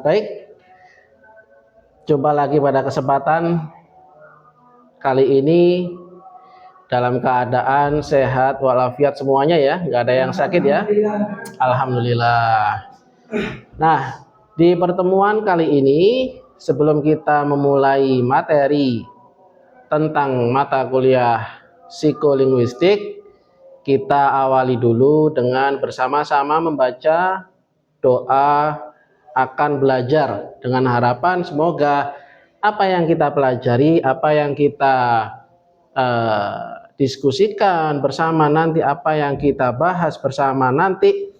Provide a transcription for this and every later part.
Baik, jumpa lagi pada kesempatan kali ini dalam keadaan sehat walafiat semuanya ya, nggak ada yang sakit ya. Alhamdulillah. Nah, di pertemuan kali ini sebelum kita memulai materi tentang mata kuliah psikolinguistik, kita awali dulu dengan bersama-sama membaca doa akan belajar dengan harapan semoga apa yang kita pelajari, apa yang kita diskusikan bersama nanti, apa yang kita bahas bersama nanti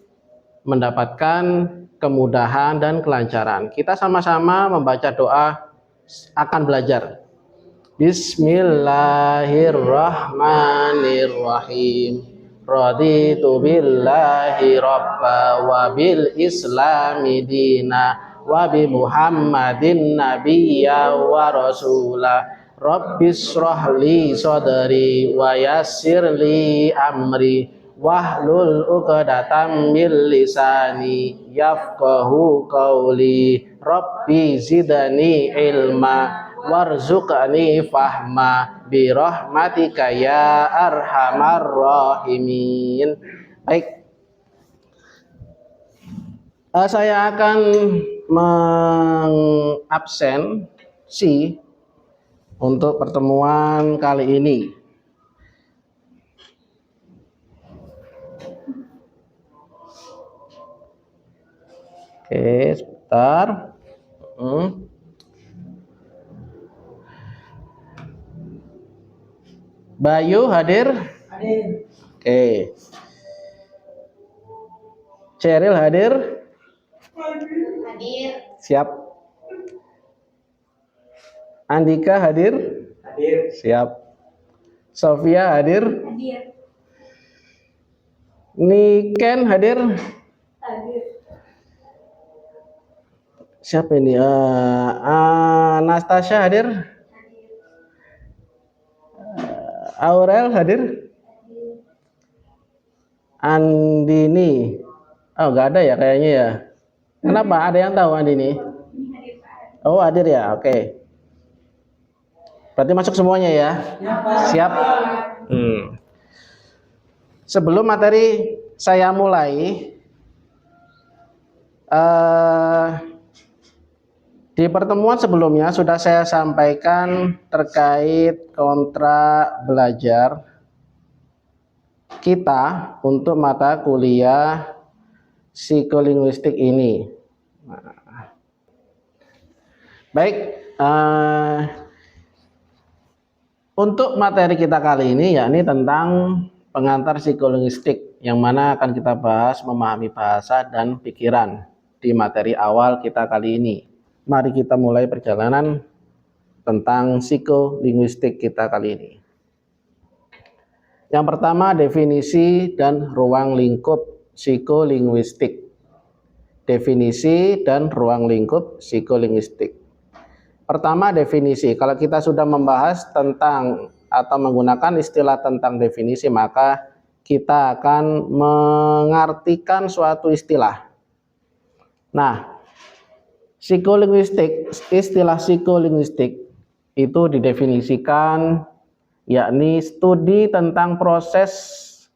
mendapatkan kemudahan dan kelancaran. Kita sama-sama membaca doa akan belajar. Bismillahirrahmanirrahim. Raditu billahi rabba wa bil islami dina wa bi muhammadin nabiyya wa rasula. Rabbis shrahli sadri wa yassirli amri wahlul 'uqdatam min lisani yafqahu qawli. Rabbi zidni ilma warzuqni fahma birahmatika ya arhamar rahimin. Baik, saya akan mengabsensi untuk pertemuan kali ini. Oke, sebentar. Bayu hadir? Hadir. Oke. Cheryl hadir? Hadir. Siap. Andika hadir? Hadir. Siap. Sofia hadir? Hadir. Niken hadir? Hadir. Siapa ini? Anastasia hadir? Aurel hadir? Andini? Oh, nggak ada ya kayaknya ya. Kenapa? Ada yang tahu Andini? Oh, hadir ya. Oke. Berarti masuk semuanya ya? Siap. Sebelum materi saya mulai, di pertemuan sebelumnya sudah saya sampaikan terkait kontrak belajar kita untuk mata kuliah psikolinguistik ini. Baik, untuk materi kita kali ini yakni tentang pengantar psikolinguistik, yang mana akan kita bahas memahami bahasa dan pikiran di materi awal kita kali ini. Mari kita mulai perjalanan tentang psikolinguistik kita kali ini. Yang pertama, definisi dan ruang lingkup psikolinguistik. Definisi dan ruang lingkup psikolinguistik. Pertama, definisi. Kalau kita sudah membahas tentang atau menggunakan istilah tentang definisi, maka kita akan mengartikan suatu istilah. Nah, psikolinguistik, istilah psikolinguistik itu didefinisikan yakni studi tentang proses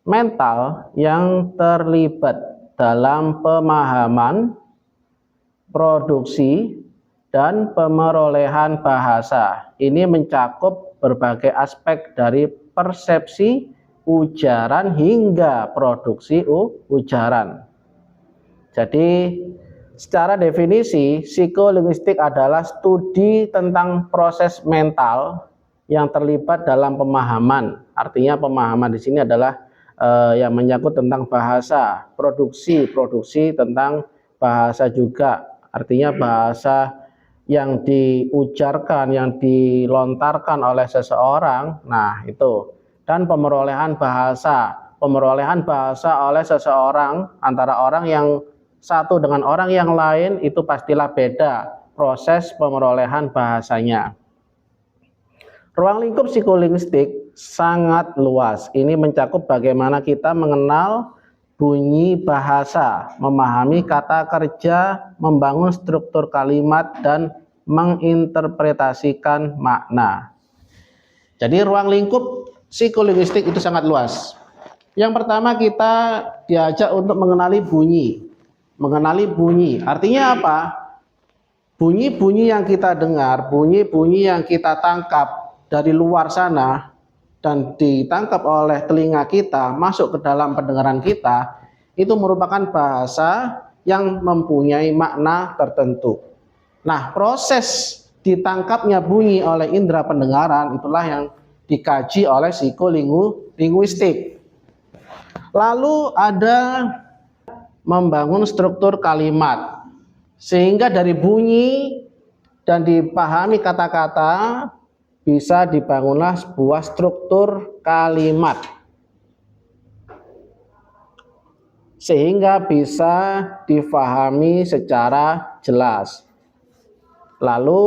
mental yang terlibat dalam pemahaman, produksi, dan pemerolehan bahasa. Ini mencakup berbagai aspek dari persepsi, ujaran, hingga produksi ujaran. Jadi, secara definisi, psikolinguistik adalah studi tentang proses mental yang terlibat dalam pemahaman. Artinya pemahaman di sini adalah yang menyangkut tentang bahasa, produksi tentang bahasa juga. Artinya bahasa yang diujarkan, yang dilontarkan oleh seseorang. Nah, itu. Dan pemerolehan bahasa oleh seseorang, antara orang yang satu dengan orang yang lain itu pastilah beda proses pemerolehan bahasanya. Ruang lingkup psikolinguistik sangat luas. Ini mencakup bagaimana kita mengenal bunyi bahasa, memahami kata kerja, membangun struktur kalimat, dan menginterpretasikan makna. Jadi ruang lingkup psikolinguistik itu sangat luas. Yang pertama kita diajak untuk mengenali bunyi. Mengenali bunyi, artinya apa? Bunyi-bunyi yang kita dengar, bunyi-bunyi yang kita tangkap dari luar sana dan ditangkap oleh telinga kita, masuk ke dalam pendengaran kita, itu merupakan bahasa yang mempunyai makna tertentu. Nah, proses ditangkapnya bunyi oleh indera pendengaran itulah yang dikaji oleh psikolinguistik. Lalu ada membangun struktur kalimat, sehingga dari bunyi dan dipahami kata-kata bisa dibangunlah sebuah struktur kalimat, sehingga bisa difahami secara jelas. Lalu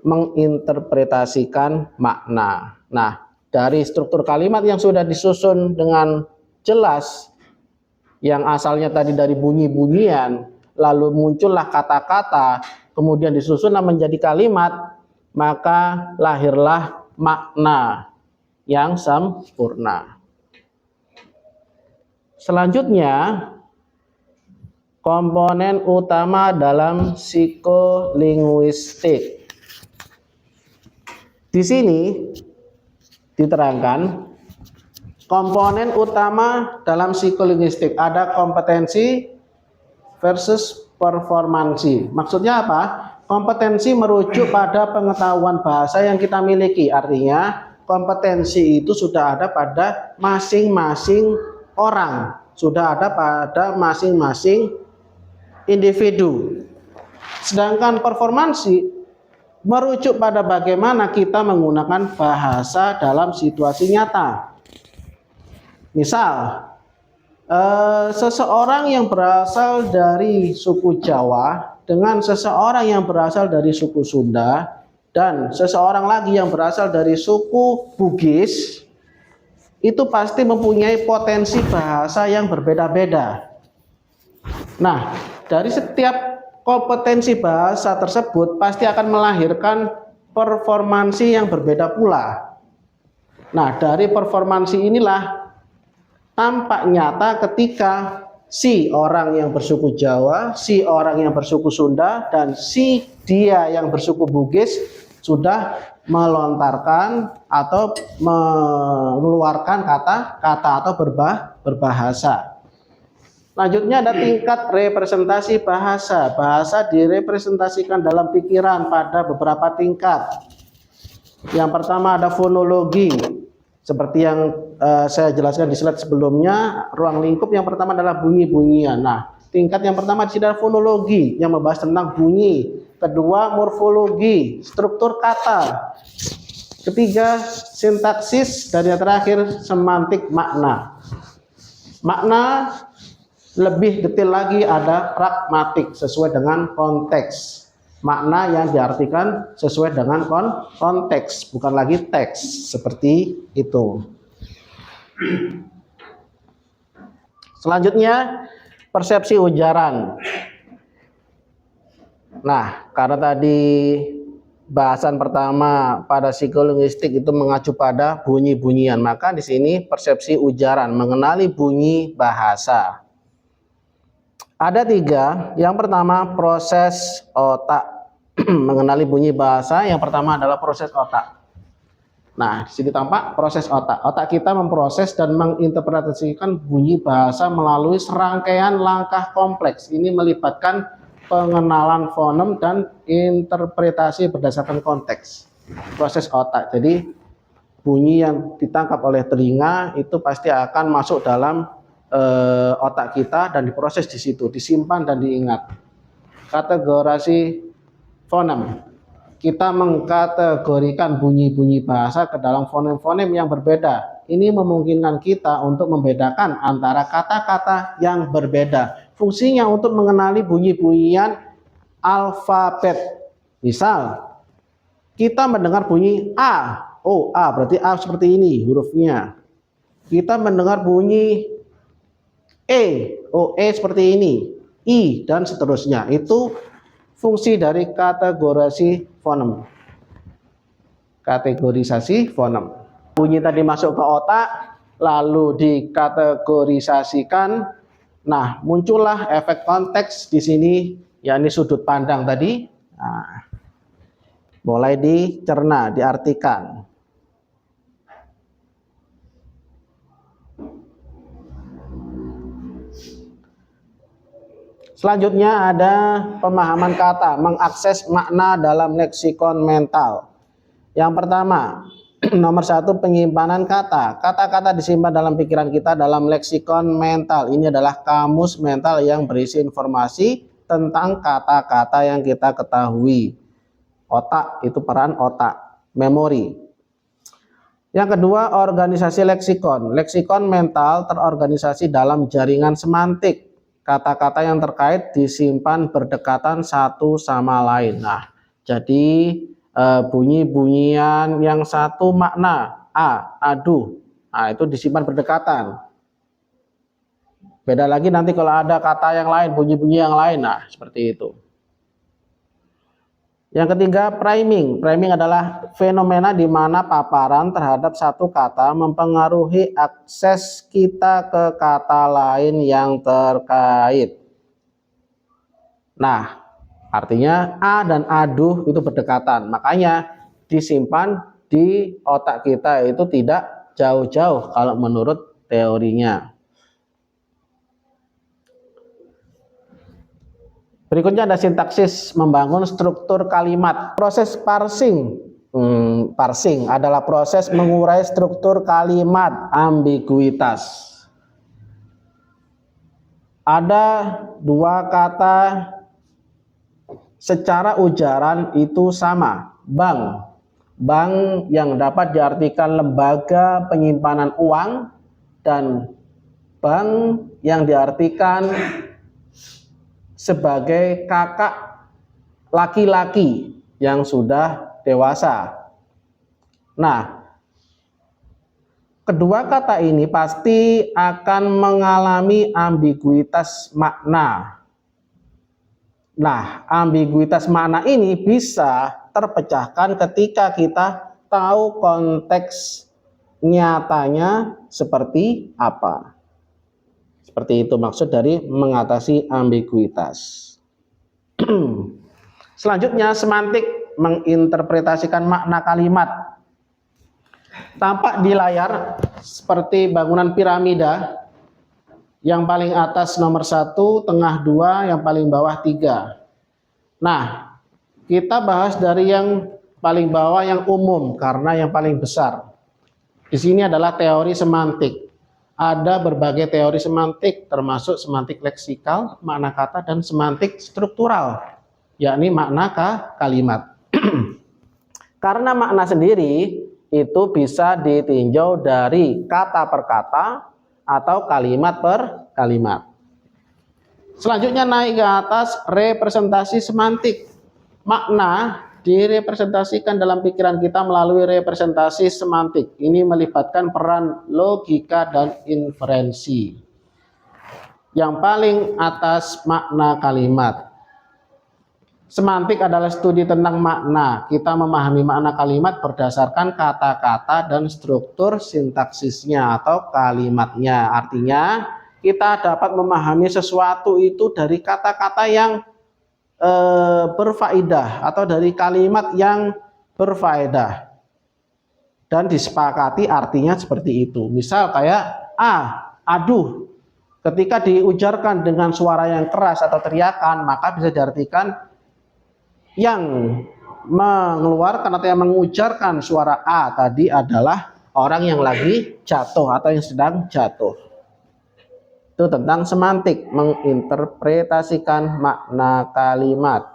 menginterpretasikan makna. Nah, dari struktur kalimat yang sudah disusun dengan jelas, yang asalnya tadi dari bunyi-bunyian, lalu muncullah kata-kata, kemudian disusunlah menjadi kalimat, maka lahirlah makna yang sempurna. Selanjutnya, komponen utama dalam psikolinguistik. Di sini diterangkan komponen utama dalam psikolinguistik, ada kompetensi versus performansi. Maksudnya apa? Kompetensi merujuk pada pengetahuan bahasa yang kita miliki. Artinya kompetensi itu sudah ada pada masing-masing orang, sudah ada pada masing-masing individu. Sedangkan performansi merujuk pada bagaimana kita menggunakan bahasa dalam situasi nyata. Misal, seseorang yang berasal dari suku Jawa dengan seseorang yang berasal dari suku Sunda dan seseorang lagi yang berasal dari suku Bugis, itu pasti mempunyai potensi bahasa yang berbeda-beda. Nah, dari setiap kompetensi bahasa tersebut pasti akan melahirkan performansi yang berbeda pula. Nah, dari performansi inilah tampak nyata ketika si orang yang bersuku Jawa, si orang yang bersuku Sunda, dan si dia yang bersuku Bugis sudah melontarkan atau mengeluarkan kata-kata atau berbahasa. Selanjutnya ada tingkat representasi bahasa. Bahasa direpresentasikan dalam pikiran pada beberapa tingkat. Yang pertama ada fonologi. Seperti yang saya jelaskan di slide sebelumnya, ruang lingkup yang pertama adalah bunyi-bunyian. Nah, tingkat yang pertama di sini adalah fonologi yang membahas tentang bunyi. Kedua, morfologi, struktur kata. Ketiga, sintaksis, dan yang terakhir semantik makna. Makna lebih detail lagi ada pragmatik sesuai dengan konteks. Makna yang diartikan sesuai dengan konteks, bukan lagi teks seperti itu. Selanjutnya persepsi ujaran. Nah, karena tadi bahasan pertama pada psikolinguistik itu mengacu pada bunyi-bunyian, maka di sini persepsi ujaran, mengenali bunyi bahasa. Ada tiga. Yang pertama proses otak. Mengenali bunyi bahasa, yang pertama adalah proses otak. Nah, di sini tampak proses otak. Otak kita memproses dan menginterpretasikan bunyi bahasa melalui serangkaian langkah kompleks. Ini melibatkan pengenalan fonem dan interpretasi berdasarkan konteks. Proses otak. Jadi bunyi yang ditangkap oleh telinga itu pasti akan masuk dalam otak kita dan diproses di situ, disimpan dan diingat. Kategorisi fonem. Kita mengkategorikan bunyi-bunyi bahasa ke dalam fonem-fonem yang berbeda. Ini memungkinkan kita untuk membedakan antara kata-kata yang berbeda. Fungsinya untuk mengenali bunyi-bunyian alfabet. Misal, kita mendengar bunyi A. Oh, A berarti A seperti ini hurufnya. Kita mendengar bunyi seperti ini, I, dan seterusnya. Itu fungsi dari kategorisasi fonem. Kategorisasi fonem. Bunyi tadi masuk ke otak, lalu dikategorisasikan. Nah, muncullah efek konteks di sini, yakni sudut pandang tadi. Nah, mulai dicerna, diartikan. Selanjutnya ada pemahaman kata, mengakses makna dalam leksikon mental. Yang pertama, nomor 1, penyimpanan kata. Kata-kata disimpan dalam pikiran kita dalam leksikon mental. Ini adalah kamus mental yang berisi informasi tentang kata-kata yang kita ketahui. Otak, itu peran otak, memori. Yang kedua, organisasi leksikon. Leksikon mental terorganisasi dalam jaringan semantik. Kata-kata yang terkait disimpan berdekatan satu sama lain. Nah, jadi bunyi-bunyian yang satu makna, aduh, nah itu disimpan berdekatan. Beda lagi nanti kalau ada kata yang lain, bunyi-bunyi yang lain, nah seperti itu. Yang ketiga, priming. Priming adalah fenomena di mana paparan terhadap satu kata mempengaruhi akses kita ke kata lain yang terkait. Nah, artinya A dan aduh itu berdekatan. Makanya disimpan di otak kita itu tidak jauh-jauh kalau menurut teorinya. Berikutnya ada sintaksis, membangun struktur kalimat. Proses parsing. Parsing adalah proses mengurai struktur kalimat, ambiguitas. Ada dua kata secara ujaran itu sama. Bank. Bank yang dapat diartikan lembaga penyimpanan uang, dan bank yang diartikan sebagai kakak laki-laki yang sudah dewasa. Nah, kedua kata ini pasti akan mengalami ambiguitas makna. Nah, ambiguitas makna ini bisa terpecahkan ketika kita tahu konteks nyatanya seperti apa. Seperti itu maksud dari mengatasi ambiguitas. Selanjutnya, semantik, menginterpretasikan makna kalimat. Tampak di layar seperti bangunan piramida. Yang paling atas nomor 1, tengah 2, yang paling bawah 3. Nah, kita bahas dari yang paling bawah yang umum karena yang paling besar. Di sini adalah teori semantik. Ada berbagai teori semantik, termasuk semantik leksikal, makna kata, dan semantik struktural, yakni makna kalimat. Karena makna sendiri itu bisa ditinjau dari kata per kata atau kalimat per kalimat. Selanjutnya naik ke atas, representasi semantik. Makna direpresentasikan dalam pikiran kita melalui representasi semantik. Ini melibatkan peran logika dan inferensi. Yang paling atas, makna kalimat. Semantik adalah studi tentang makna. Kita memahami makna kalimat berdasarkan kata-kata dan struktur sintaksisnya atau kalimatnya. Artinya, kita dapat memahami sesuatu itu dari kata-kata yang berfaedah atau dari kalimat yang berfaedah dan disepakati artinya seperti itu. Misal kayak aduh, ketika diujarkan dengan suara yang keras atau teriakan, maka bisa diartikan yang mengeluarkan atau yang mengujarkan suara A tadi adalah orang yang lagi jatuh atau yang sedang jatuh. Itu tentang semantik, menginterpretasikan makna kalimat.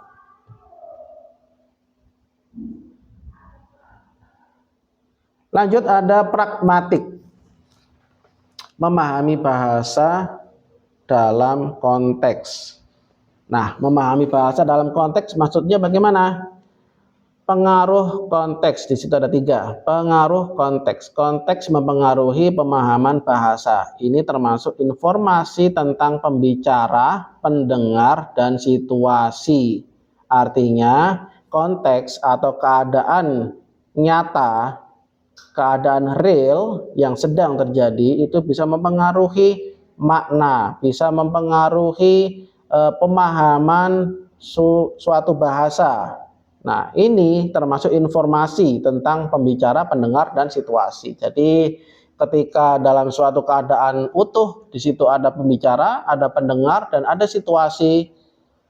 Lanjut ada pragmatik, memahami bahasa dalam konteks. Nah, memahami bahasa dalam konteks maksudnya bagaimana? Pengaruh konteks, di situ ada 3. Pengaruh konteks. Konteks mempengaruhi pemahaman bahasa. Ini termasuk informasi tentang pembicara, pendengar, dan situasi. Artinya, konteks atau keadaan nyata, keadaan real yang sedang terjadi itu bisa mempengaruhi makna, bisa mempengaruhi pemahaman suatu bahasa. Nah, ini termasuk informasi tentang pembicara, pendengar, dan situasi. Jadi, ketika dalam suatu keadaan utuh, di situ ada pembicara, ada pendengar, dan ada situasi,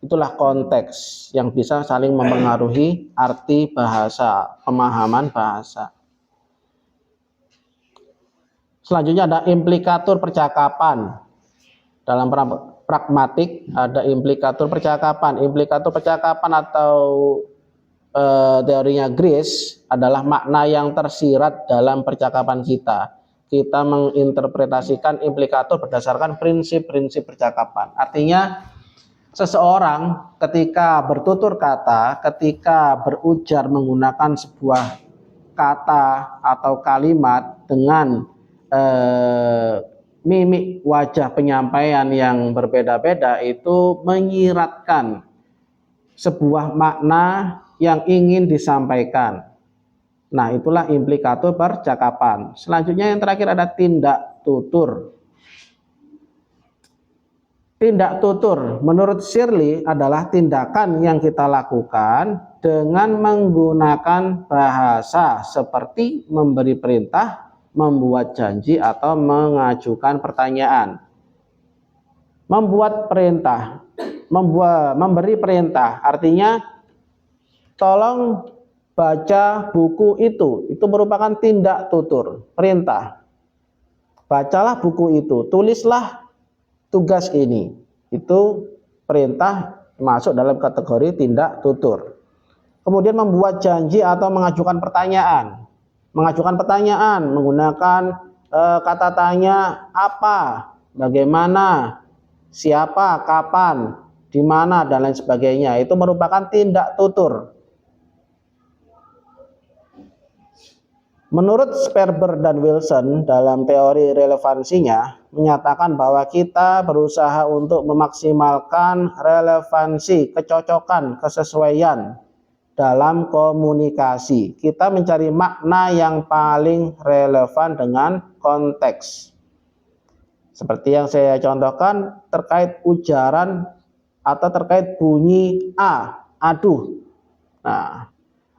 itulah konteks yang bisa saling mempengaruhi arti bahasa, pemahaman bahasa. Selanjutnya ada implikatur percakapan. Dalam pragmatik ada implikatur percakapan. Implikatur percakapan atau teorinya Grace adalah makna yang tersirat dalam percakapan kita. Kita menginterpretasikan implikator berdasarkan prinsip-prinsip percakapan. Artinya seseorang ketika bertutur kata, ketika berujar menggunakan sebuah kata atau kalimat dengan mimik wajah penyampaian yang berbeda-beda, itu menyiratkan sebuah makna yang ingin disampaikan. Nah, itulah implikator percakapan. Selanjutnya yang terakhir ada tindak tutur. Tindak tutur menurut Shirley adalah tindakan yang kita lakukan dengan menggunakan bahasa seperti memberi perintah, membuat janji, atau mengajukan pertanyaan. Membuat perintah, memberi perintah artinya tolong baca buku itu merupakan tindak tutur, perintah. Bacalah buku itu, tulislah tugas ini. Itu perintah masuk dalam kategori tindak tutur. Kemudian membuat janji atau mengajukan pertanyaan. Mengajukan pertanyaan menggunakan kata tanya apa, bagaimana, siapa, kapan, di mana, dan lain sebagainya. Itu merupakan tindak tutur. Menurut Sperber dan Wilson dalam teori relevansinya menyatakan bahwa kita berusaha untuk memaksimalkan relevansi, kecocokan, kesesuaian dalam komunikasi. Kita mencari makna yang paling relevan dengan konteks. Seperti yang saya contohkan terkait ujaran atau terkait bunyi A, aduh. Nah,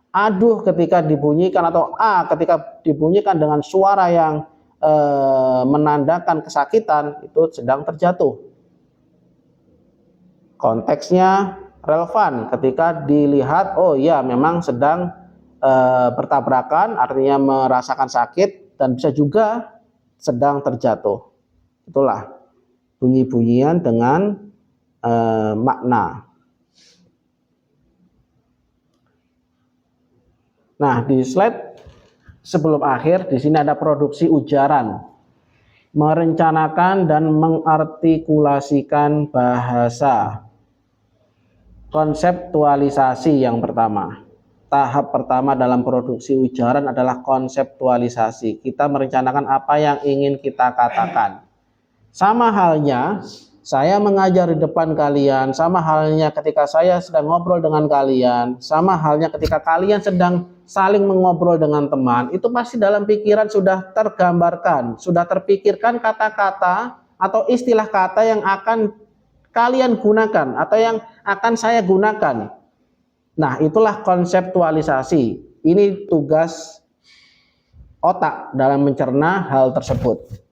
aduh ketika dibunyikan atau A ketika dibunyikan dengan suara yang menandakan kesakitan, itu sedang terjatuh. Konteksnya relevan ketika dilihat, oh ya memang sedang bertabrakan, artinya merasakan sakit, dan bisa juga sedang terjatuh. Itulah bunyi-bunyian dengan makna. Nah, di slide sebelum akhir di sini ada produksi ujaran. Merencanakan dan mengartikulasikan bahasa. Konseptualisasi yang pertama. Tahap pertama dalam produksi ujaran adalah konseptualisasi. Kita merencanakan apa yang ingin kita katakan. Sama halnya saya mengajar di depan kalian, sama halnya ketika saya sedang ngobrol dengan kalian, sama halnya ketika kalian sedang saling mengobrol dengan teman, itu pasti dalam pikiran sudah tergambarkan, sudah terpikirkan kata-kata atau istilah kata yang akan kalian gunakan atau yang akan saya gunakan. Nah, itulah konseptualisasi. Ini tugas otak dalam mencerna hal tersebut.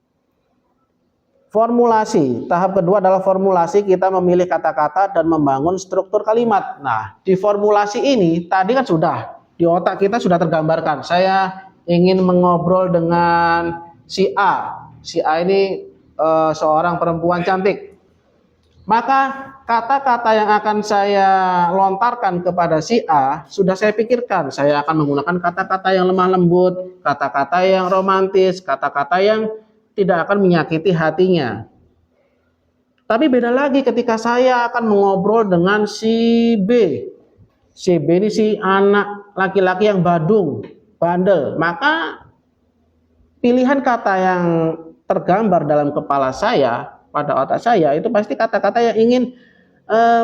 Formulasi, tahap kedua adalah formulasi. Kita memilih kata-kata dan membangun struktur kalimat. Nah, di formulasi ini tadi kan sudah di otak kita sudah tergambarkan. Saya ingin mengobrol dengan si A. Si A ini seorang perempuan cantik. Maka kata-kata yang akan saya lontarkan kepada si A sudah saya pikirkan. Saya akan menggunakan kata-kata yang lemah lembut, kata-kata yang romantis, kata-kata yang tidak akan menyakiti hatinya. Tapi beda lagi ketika saya akan mengobrol dengan si B. si B ini si anak laki-laki yang bandel, maka pilihan kata yang tergambar dalam kepala saya, pada otak saya itu pasti kata-kata yang ingin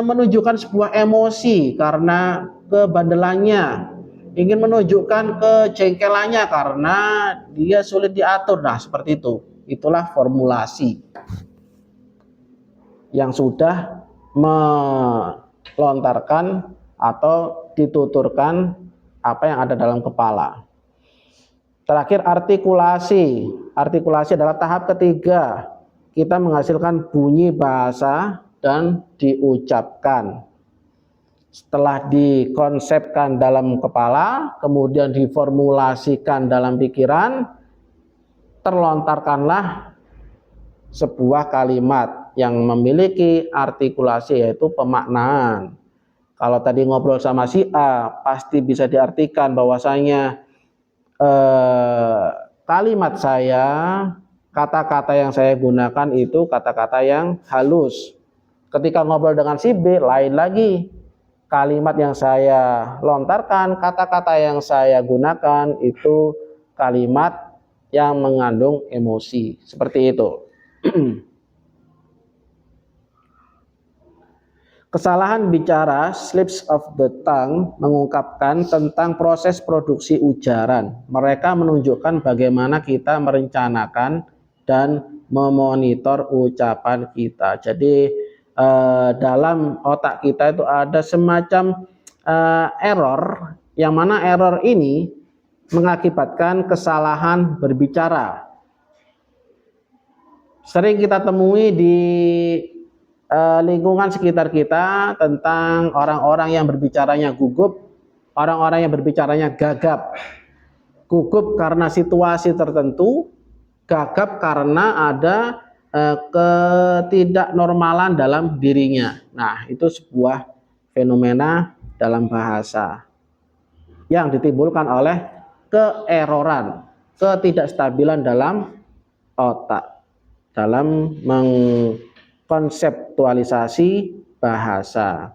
menunjukkan sebuah emosi karena kebandelannya, ingin menunjukkan kejengkelannya karena dia sulit diatur. Nah, seperti itu. Itulah formulasi yang sudah melontarkan atau dituturkan apa yang ada dalam kepala. Terakhir, artikulasi. Artikulasi adalah tahap ketiga. Kita menghasilkan bunyi bahasa dan diucapkan. Setelah dikonsepkan dalam kepala, kemudian diformulasikan dalam pikiran, terlontarkanlah sebuah kalimat yang memiliki artikulasi, yaitu pemaknaan. Kalau tadi ngobrol sama si A, pasti bisa diartikan bahwasanya kalimat saya, kata-kata yang saya gunakan itu kata-kata yang halus. Ketika ngobrol dengan si B, lain lagi. Kalimat yang saya lontarkan, kata-kata yang saya gunakan itu kalimat yang mengandung emosi. Seperti itu. Kesalahan bicara, slips of the tongue, mengungkapkan tentang proses produksi ujaran. Mereka menunjukkan bagaimana kita merencanakan dan memonitor ucapan kita. Jadi dalam otak kita itu ada semacam error, yang mana error ini mengakibatkan kesalahan berbicara. Sering kita temui di lingkungan sekitar kita tentang orang-orang yang berbicaranya gugup, orang-orang yang berbicaranya gagap. Gugup karena situasi tertentu, gagap karena ada ketidaknormalan dalam dirinya. Nah, itu sebuah fenomena dalam bahasa yang ditimbulkan oleh keeroran, ketidakstabilan dalam otak dalam konseptualisasi bahasa.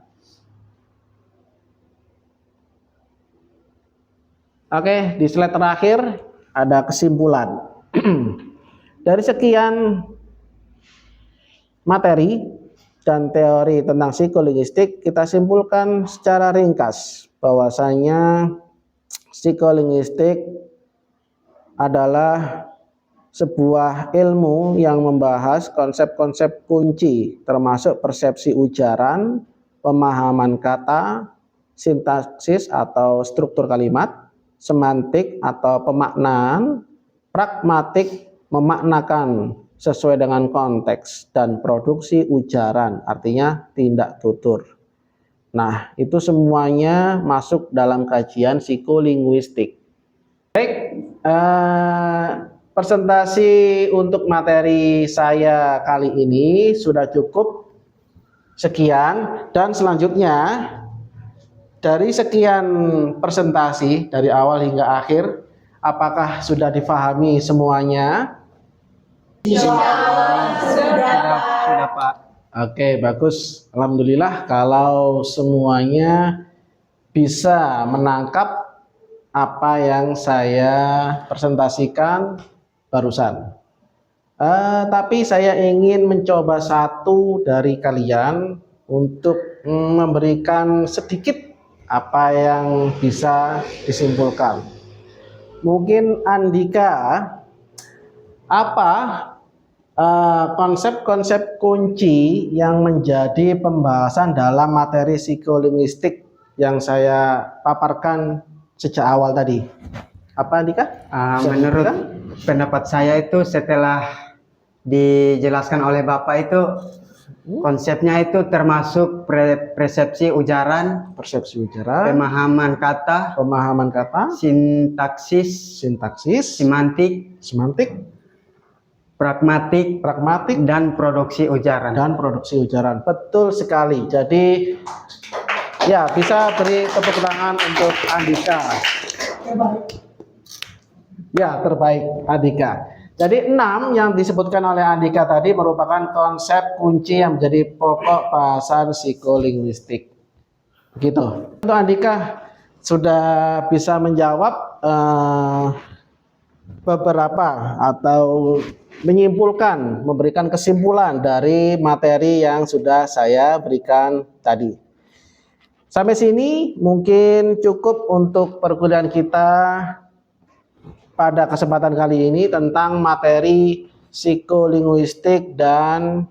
Oke, di slide terakhir ada kesimpulan. Dari sekian materi dan teori tentang psikolinguistik, kita simpulkan secara ringkas bahwasanya psikolinguistik adalah sebuah ilmu yang membahas konsep-konsep kunci, termasuk persepsi ujaran, pemahaman kata, sintaksis atau struktur kalimat, semantik atau pemaknaan, pragmatik memaknakan sesuai dengan konteks, dan produksi ujaran, artinya tindak tutur. Nah, itu semuanya masuk dalam kajian psikolinguistik. Baik, presentasi untuk materi saya kali ini sudah cukup sekian, dan selanjutnya dari sekian presentasi dari awal hingga akhir, apakah sudah difahami semuanya? Sudah Pak. Oke, bagus. Alhamdulillah kalau semuanya bisa menangkap apa yang saya presentasikan barusan. Tapi saya ingin mencoba satu dari kalian untuk memberikan sedikit apa yang bisa disimpulkan. Mungkin Andika, apa konsep-konsep kunci yang menjadi pembahasan dalam materi psikolinguistik yang saya paparkan sejak awal tadi? Apa Andika? Menurut pendapat saya itu setelah dijelaskan oleh Bapak itu konsepnya itu termasuk persepsi ujaran, pemahaman kata, sintaksis, semantik, pragmatik, dan produksi ujaran. Betul sekali. Jadi ya, bisa beri tepuk tangan untuk Andika. Ya, terbaik Andika. Jadi 6 yang disebutkan oleh Andika tadi merupakan konsep kunci yang menjadi pokok bahasan psikolinguistik. Gitu. Untuk Andika sudah bisa menjawab beberapa atau menyimpulkan, memberikan kesimpulan dari materi yang sudah saya berikan tadi. Sampai sini mungkin cukup untuk perkuliahan kita pada kesempatan kali ini tentang materi psikolinguistik dan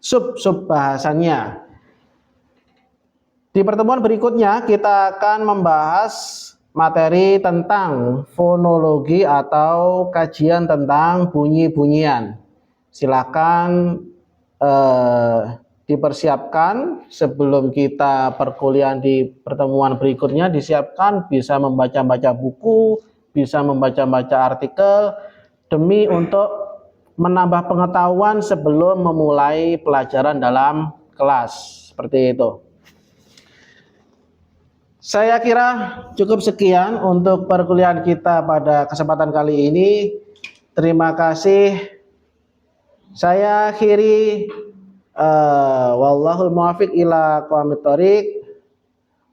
sub-sub bahasannya. Di pertemuan berikutnya kita akan membahas materi tentang fonologi atau kajian tentang bunyi-bunyian. Silakan dipersiapkan sebelum kita perkuliahan di pertemuan berikutnya, disiapkan bisa membaca-baca buku, bisa membaca-baca artikel demi untuk menambah pengetahuan sebelum memulai pelajaran dalam kelas. Seperti itu. Saya kira cukup sekian untuk perkuliahan kita pada kesempatan kali ini. Terima kasih. Saya akhiri wallahul muwaffiq ila aqwamit thoriq.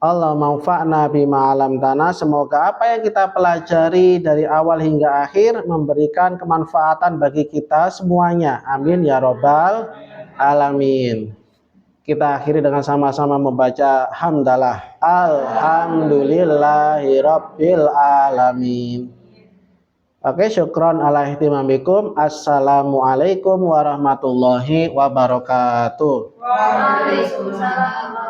Allah manfa'na bima 'allamtana. Semoga apa yang kita pelajari dari awal hingga akhir memberikan kemanfaatan bagi kita semuanya. Amin ya robbal alamin. Kita akhiri dengan sama-sama membaca hamdalah. Alhamdulillahi rabbil alamin. Oke, syukron ala ihtimamikum. Assalamualaikum warahmatullahi wabarakatuh. Waalaikumsalam.